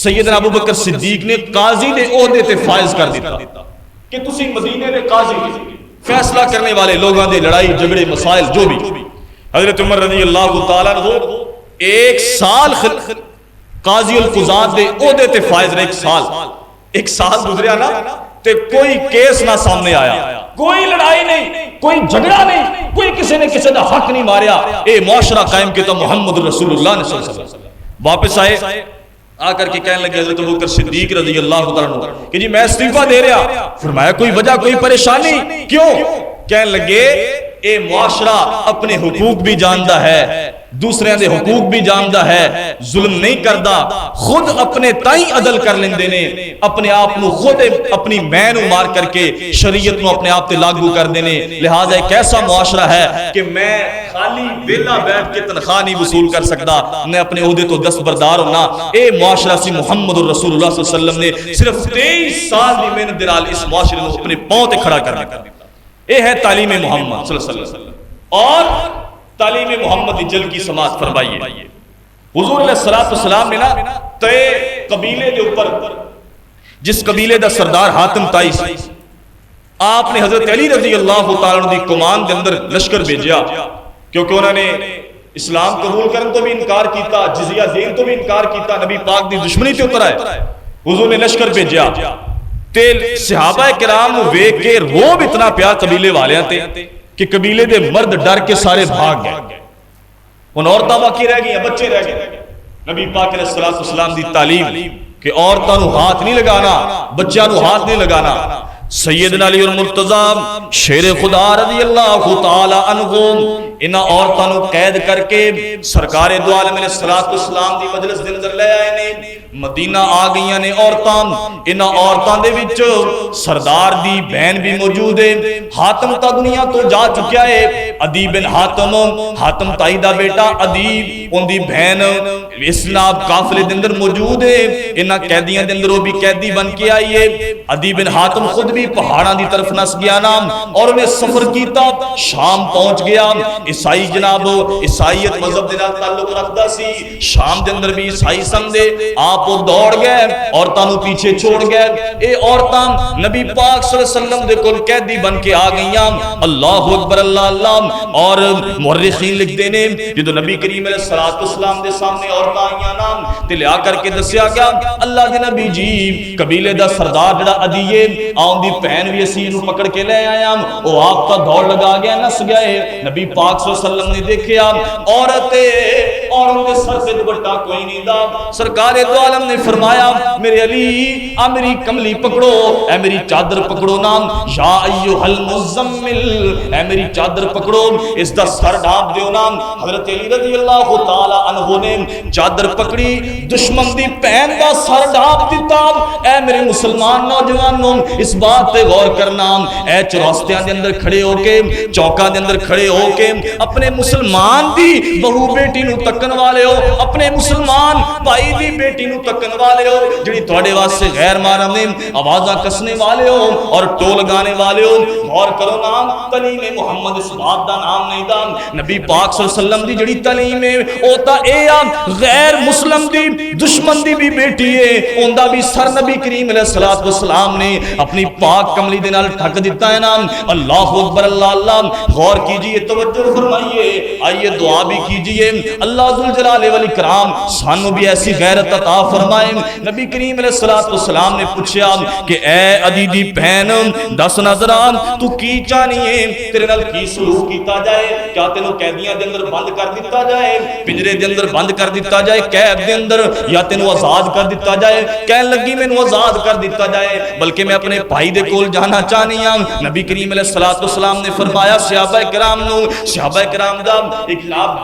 سیدنا ابوبکر صدیق نے قاضی دے عہدے تے فائز کر دیتا کہ تسی مدینے دے قاضی فیصلہ کرنے والے لوگاں دے لڑائی جھگڑے مسائل جو بھی. حضرت عمر رضی اللہ تعالیٰ عنہ 1 سال قاضی القضات دے عہدے تے فائز رہے. 1 سال گزریا نا تے کوئی کیس نہ سامنے آیا, کوئی لڑائی نہیں, کوئی جھگڑا نہیں, کوئی کسی نے کسی دا حق نہیں ماریا. اے معاشرہ قائم کیا تو محمد رسول اللہ نے صلی اللہ علیہ وسلم. واپس آئے, آ کر کے کہنے لگے حضرت ابوبکر صدیق رضی اللہ تعالیٰ عنہ کہ جی میں استعفیٰ دے رہا. فرمایا کوئی وجہ, کوئی پریشانی کیوں؟ کہنے لگے اے معاشرہ اپنے حقوق بھی جانتا ہے, دوسرے دے حقوق بھی جانتا ہے, ظلم نہیں کردا, خود اپنے تائیں عدل کر لیندے نے, اپنے آپ نو خود اپنی میں نو مار کر کے شریعت نو اپنے آپ تے لاگو کر دینے. لہذا ایک ایسا معاشرہ ہے کہ میں خالی ویلا بیٹھ کے تنخواہ نہیں وصول کر سکتا, میں اپنے عہدے تو دستبردار ہونا. اے معاشرہ سی محمد رسول اللہ صلی اللہ علیہ وسلم نے صرف 23 سال دی محنت دے نال اس معاشرے نو اپنے پاؤں تے کھڑا کر دیتا. اے ہے تعلیم محمد صلی اللہ علیہ وسلم. اور تعلیم محمد جل کی سماعت فرمائیے. حضور علیہ السلام نے نا تے قبیلے دے اوپر جس قبیلے دا سردار حاتم طائی سی, آپ نے حضرت علی رضی اللہ تعالیٰ عنہ دی کمان دے اندر لشکر بھیجیا, کیونکہ انہوں نے اسلام قبول کرن تو بھی انکار کیتا, جزیہ دین تو بھی انکار کیتا, نبی پاک دی دشمنی تے اتر آئے. حضور نے لشکر بھیجیا تے صحابہ کرام ویکھ کے روب اتنا پیا قبیلے والیاں تے کہ قبیلے دے مرد ڈر کے سارے بھاگ گئے. ان عورتاں باقی رہ گئیں, بچے رہ گئے. نبی پاک علیہ السلام دی تعلیم کہ عورتاں نو ہاتھ نہیں لگانا, بچیاں نو ہاتھ نہیں لگانا. سیدنا علی اور مرتضی شیر خدا رضی اللہ تعالی عنہ انہاں عورتاں نو قید کر کے سرکار دو عالم علیہ السلام دی مجلس دے اندر لے آئے نے. مدینہ آ گئیاں نے عورتاں. انہاں عورتاں دے وچ سردار دی بہن بھی موجود ہے. حاتم تا دنیا تو جا چکیا ہے. عدی بن حاتم, حاتم تائی دا بیٹا عدی, ان دی بہن اسلام قافلے دے اندر موجود ہے. انہاں قیدیاں دے اندر وہ بھی قیدی بن کے آئی ہے. عدی بن حاتم خود بھی پہاڑاں دی طرف نس گیا نام اور انہیں سفر کیتا, شام پہنچ گیا. عیسائی جناب عیسائیت مذہب دے نال تعلق رکھدا سی, شام دے اندر بھی عیسائی سمجھے. آپ دوڑ گئے, عورتاں نو پیچھے چھوڑ گئے. اے عورتاں نبی پاک صلی اللہ علیہ وسلم دے کول قیدی بن کے آ گئیاں. اللہ اکبر اللہ اللہ. اور مورخین لکھدے نے جدوں نبی کریم علیہ الصلوۃ والسلام دے سامنے عورتاں آئیاں نام تے لیا کر کے دسیا گیا اللہ دے نبی جی قبیلے دا سردار جڑا عدی ہے آن دی بہن بھی اسی نو پکڑ کے لے آیا, او آپ کا دوڑ لگا گیا, نس گئے. نبی پاک صلی اللہ علیہ وسلم نے دیکھیا عورت دے سر سے دوپٹہ کوئی نہیں دا. سرکار دو عالم نے فرمایا میرے علی آ میری کملی پکڑو, اے میری چادر پکڑو نام, یا ایھا المزمل, اے میری چادر پکڑو, اس دا سر ڈھانپ دیو نام. حضرت علی رضی اللہ تعالی عنہ نے چادر پکڑی, دشمن دی بہن دا سر ڈھانپ دیتا. اے میرے مسلمان نوجوانوں اس بات پہ غور کرنا, اے چوراستیاں دے اندر کھڑے ہو کے, چوکاں دے اندر کھڑے ہو کے اپنے مسلمان دی بہو بیٹی نو تکن والے ہو, اپنے مسلمان بھائی دی بیٹی نو تکن والے ہو جڑی تواڈے واسطے غیر محرم نے, آوازاں کسنے والے ہو اور ٹول گانے والے ہو. غور کرو نام تعلیم محمد اس بات دا نام نہیں دا. نبی پاک صلی اللہ علیہ وسلم دی جڑی تعلیم ہے او تا اے غیر مسلم دی دشمن دی بھی بیٹی ہے, اوندا بھی سر نبی کریم علیہ الصلوۃ والسلام نے اپنی پاک کملی دے نال ٹھک دیتا ہے نام. اللہ اکبر اللہ اللہ. غور کیجئے, توجہ فرمائیے, آئیے دعا بھی کیجئے. اللہ اللہ ذوالجلال والاکرام سانو بھی ایسی غیرت عطا فرمائے۔ نبی کریم علیہ السلام نے پوچھا کہ اے عدی دی بہن دس نظر تو کی چاہنی ہے، تیرے نال کی سلوک کیتا جائے؟ کیا تینوں قیدیاں دے اندر بند کر دیتا جائے، پنجرے دے اندر بند کر دیتا جائے قید دے اندر، یا تینوں آزاد کر دیتا جائے؟ کہنے لگی مینوں آزاد کر دیتا جائے، بلکہ میں اپنے بھائی دے کول جانا چاہنی ہاں۔ نبی کریم علیہ السلام نے فرمایا صحابہ کرام نو، صحابہ کرام دا ایک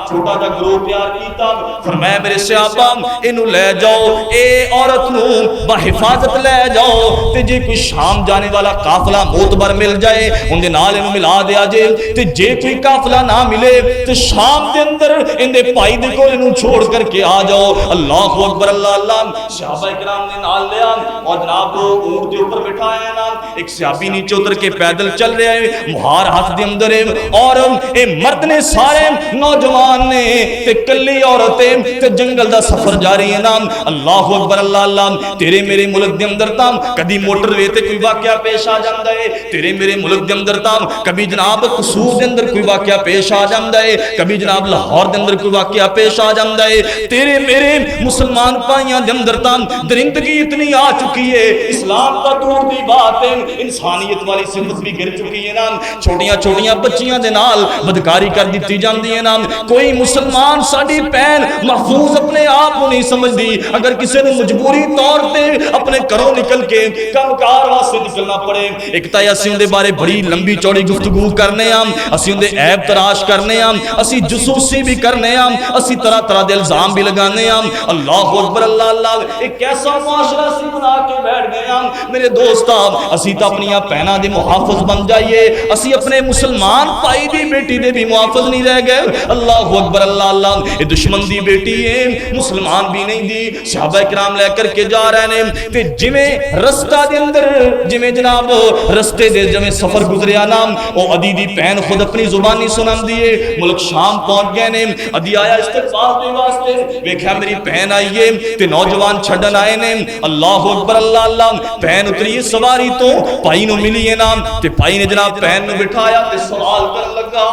چھوٹا جا گروہ تیار کیتا، فرمایا میرے صحابہ اینو لے جاؤ، اے عورت نو بحفاظت لے جاؤ، تے جے کوئی شام جانے والا قافلہ معتبر مل جائے ان دے نال اینو ملا دیا جے، تے جے کوئی قافلہ نہ ملے تے شام دے اندر ان دے بھائی دے کول اینو چھوڑ کر کے آ جاؤ۔ اللہ اکبر اللہ اللہ۔ صحابہ کرام نے نال لیا اور جناب اونٹ دے اوپر بٹھایا نا، ایک صحابی نیچے اتر کے پیدل چل رہا ہے، مہار ہاتھ دے اندر ہے، اور اے مرد نے سارے نوجوان نے تے کلی عورتیں تے جنگل دا سفر جاری ہے نا۔ اللہ اکبر اللہ اللہ۔ تیرے میرے ملک دے اندر تا کدی موٹر وے تے کوئی واقعہ پیش آ جاندا ہے، تیرے میرے ملک دے اندر تا کبھی جناب قصور دے اندر کوئی واقعہ پیش آ جاندا ہے، کبھی جناب لاہور دے اندر کوئی واقعہ پیش آ جاندا ہے۔ تیرے میرے مسلمان پائیاں دے اندر تا درندگی اتنی آ چکی ہے، اسلام کا دور دی بات ہے، انسانیت والی صفت بھی گر چکی ہے نا۔ چھوٹیاں چھوٹیاں بچیاں دے نال بدکاری کر دیتی جاندی ہے نا۔ کوئی مسلمان ساڈی بہن محفوظ اپنے آپ کو نہیں سمجھدی، اگر کسی نے مجبوری طور تے اپنے گھروں نکل کے کم کار واسطے نکلنا پڑے، ایک تا اسی ان دے بارے بڑی لمبی چوڑی گفتگو کرنے ہاں، اسی ان دے عیب تراش کرنے ہاں، اسی جسوسی بھی کرنے ہاں، اسی طرح طرح دے الزام بھی لگانے ہاں۔ اللہ اکبر اللہ اللہ۔ ایک ایسا معاشرہ سی بنا کے بیٹھ گئے ہاں میرے دوستا، اسی تا اپنی بہناں دے محافظ بن جائیے، اسی اپنے مسلمان بھائی دی بیٹی دے بھی محافظ نہیں رہ گئے۔ اللہ اکبر اللہ اللہ۔ یہ دشمن دی بیٹی ہے، مسلمان بھی نہیں دی، صحابہ کرام لے کر کے جا رہے ہیں، تے جویں رستہ دے اندر جویں جناب رستے دے جویں سفر گزریا نا، او عدی دی بہن خود اپنی زبانی سنان دیے، ملک شام پہنچ گئے نے، عدی آیا استقبال دے واسطے، ویکھیا میری بہن آئی ہے تے نوجوان چھڈن آئے نے۔ اللہ اکبر اللہ اللہ۔ بہن اتری سواری تو بھائی نو ملی ہے نا، تے بھائی نے جناب بہن نو بٹھایا تے سوال کرن لگا،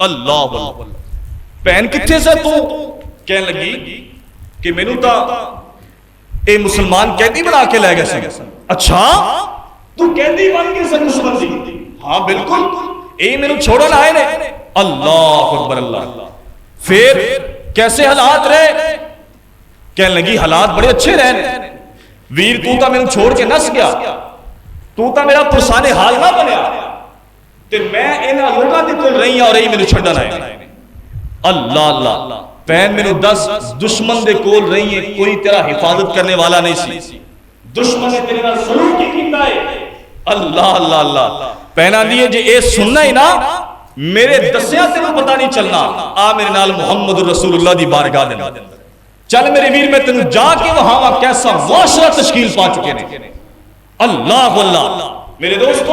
اللہ اللہ بہن کتھے سے تو؟ کہنے لگی کہ مینوں تا اے مسلمان قیدی بنا کے لے گئے سن۔ اچھا تو قیدی بن کے سن دشمن دی؟ ہاں بالکل، اے مینوں چھوڑن آئے نے۔ اللہ اکبر اللہ۔ پھر کیسے حالات رہے؟ کہنے لگی حالات بڑے اچھے رہے، ویر تو تا مینوں چھوڑ کے نس گیا، تو تا میرا پرسان حال نہ بنیا، تے میں انہاں لوگاں دے کول رہی ہاں اور اے مینوں چھڈن آئے۔ اللہ اللہ۔ بہن مینوں دس دشمن دے کول رہی ہے، کوئی تیرا حفاظت کرنے والا نہیں سی، دشمن نے تیرے نال سلوک کی کیتا ہے۔ اللہ اللہ اللہ۔ پہنا دیے جے اے سننا ہی نا میرے دسیا تینوں پتہ نہیں چلنا، آ میرے نال محمد رسول اللہ دی بارگاہ دے اندر چل میرے ویر، میں تینوں جا کے وہاں کیسا معاشرہ تشکیل پا چکے نے۔ اللہ اللہ۔ میرے دوستو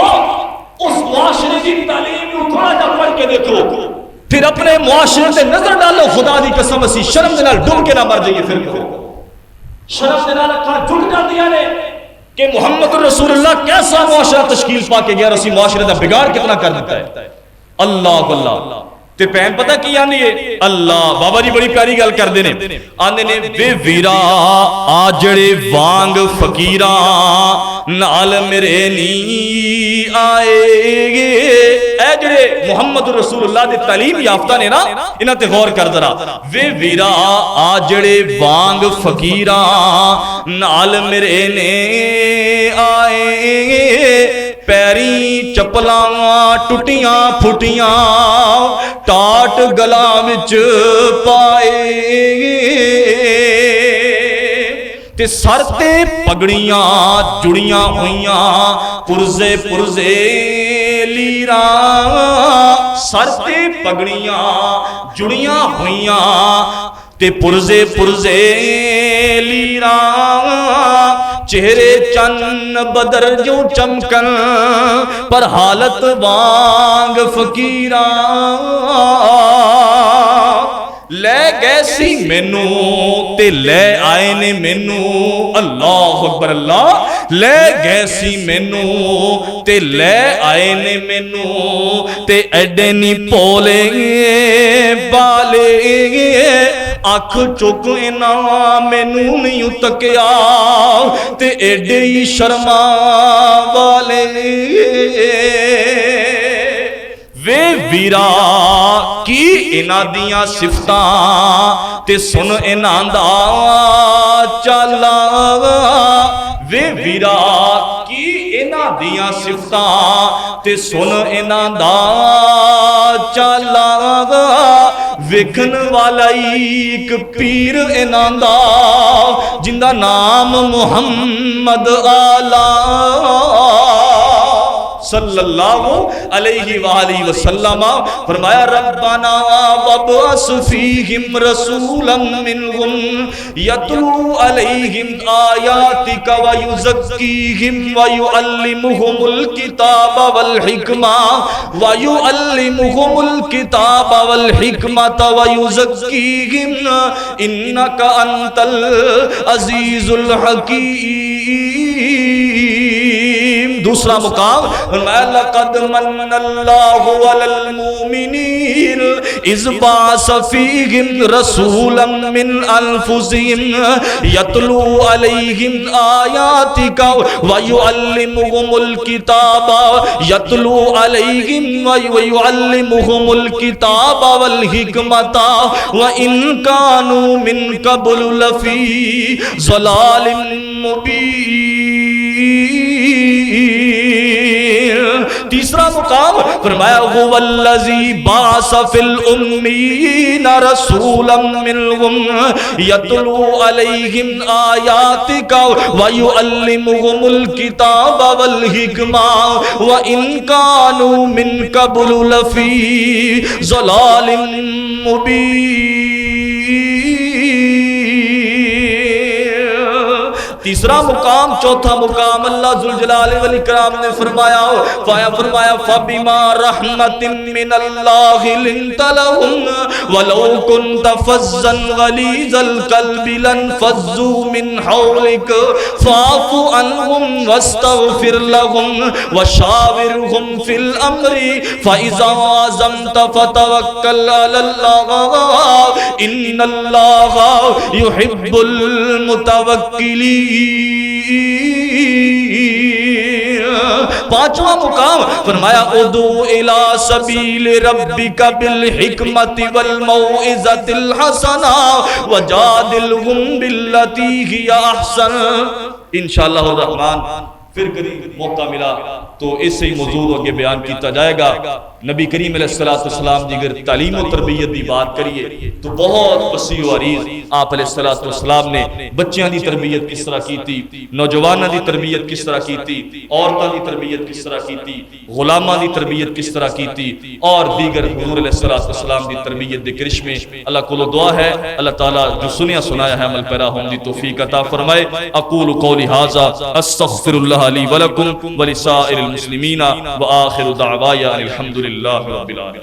اس معاشرے کی تعلیم کو تھوڑا جا پڑھ کے دیکھو، پھر اپنے معاشرے سے نظر ڈالو، خدا دی قسم اسی شرم دے نال ڈوب کے نہ مر جائیے۔ پھر شرم دے نال اکھاں جھک جاندیاں نے کہ محمد رسول اللہ کیسا معاشرہ تشکیل پا کے گیا، اور اسی معاشرے دا بگاڑ کتنا کر دیتا ہے۔ اللہ اللہ۔ تے پہن پتہ کی آندی ہے؟ اللہ بابا جی بڑی پیاری گل کر دینے، آندے نے وے ویرا آجڑے وانگ فقیراں نال میرے نی آئے گے۔ اے جڑے محمد رسول اللہ دے تعلیم یافتہ نے نا، انہاں تے غور کر ذرا، وے ویرا آجڑے وانگ فقیراں نال میرے نے آئے گے، پیری چپلاں ٹوٹیاں پھٹیاں ٹاٹ گلا وچ پائے تے سر تے پگڑیاں جڑیاں ہوئیاں پرزے پرزے لیراں، سر تے پگڑیاں جڑیاں ہوئیاں تے پرزے پرزے لیراں، چہرے چن بدر جو چمکن پر حالت وانگ فقیراں، لے گئے سی مینوں تے لے آئے نے مینوں۔ اللہ اکبر اللہ۔ لے گئے سی مینوں تے لے آئے نے مینوں، تے ایڈے نی پولے بالے اکھ چک انہاں مینوں نہیں تکیا تے ایڈے ہی شرما والے وے ویرا کی انہاں دیاں صفتاں تے سن انہاں دا چالا وے ویرا کی انہاں دیاں صفتاں تے سن انہاں دا چالا ویکھن والا ایک پیر انہاں دا جن دا نام محمد آلہ صلی اللہ علیہ وآلہ وسلم فرمایا ربنا وابعث فیہم رسولا منہم یتلو علیہم آیاتک ویزکیہم ویعلمہم الکتاب والحکمہ ویزکیہم انک انت العزیز الحکیم۔ دوسرا مقام لقد من اللہ علی المؤمنین اذ بعث فیہم رسولا من انفسہم یتلو علیہم آیاتک ویعلمہم الکتاب ویعلمہم الکتاب والحکمۃ وإن كانوا من قبل لفی ضلال مبین۔ تیسرا مقام فرمایا هو الذی بعث فی الامین رسولا منہم یتلو علیہم آیاتک ویعلمہم الکتاب والحکمہ وإن كانوا من قبل لفی ضلال مبین۔ تیسرا مقام چوتھا مقام اللہ ذوالجلال والاکرام نے فرمایا فَبِمَا رَحْمَةٍ مِّنَ اللَّهِ لِنْتَ لَهُمْ وَلَوْ كُنْتَ فَظًّا غَلِيظَ الْقَلْبِ لَانفَضُّوا مِنْ حَوْلِكَ فَاعْفُ عَنْهُمْ وَاسْتَغْفِرْ لَهُمْ وَشَاوِرْهُمْ فِي الْأَمْرِ فَإِذَا عَزَمْتَ فَتَوَكَّلْ عَلَى اللَّهِ إِنَّ اللَّهَ يُحِبُّ الْمُتَوَكِّلِينَ۔ پانچواں مقام فرمایا ادعو الی سبیل ربک بالحکمت والموعظۃ الحسنہ وجادلہم باللتی ہی احسن۔ انشاءاللہ الرحمن پھر کبھی موقع ملا تو اس سے موضوع آگے بیان کیتا جائے گا۔ نبی کریم علیہ السلام دی اگر تعلیم و تربیت دی بات کریے تو بہت وسیع و عریض آپ علیہ السلام نے بچیاں دی تربیت کس طرح کی تھی، نوجواناں دی تربیت کس طرح کی تھی، عورتاں دی تربیت کس طرح کی تھی، غلاماں دی تربیت کس طرح کی تھی، اور دیگر حضور علیہ السلام دی تربیت دے کرشمے۔ اللہ کو دعا ہے اللہ تعالیٰ جو سنیا سنایا ہے عمل پیرا ہونے دی توفیق عطا فرمائے۔ اقول قولی ھذا استغفر اللہ لی ولکم ولسائر المسلمین وآخر دعوایا الحمد للہ رب العالمین۔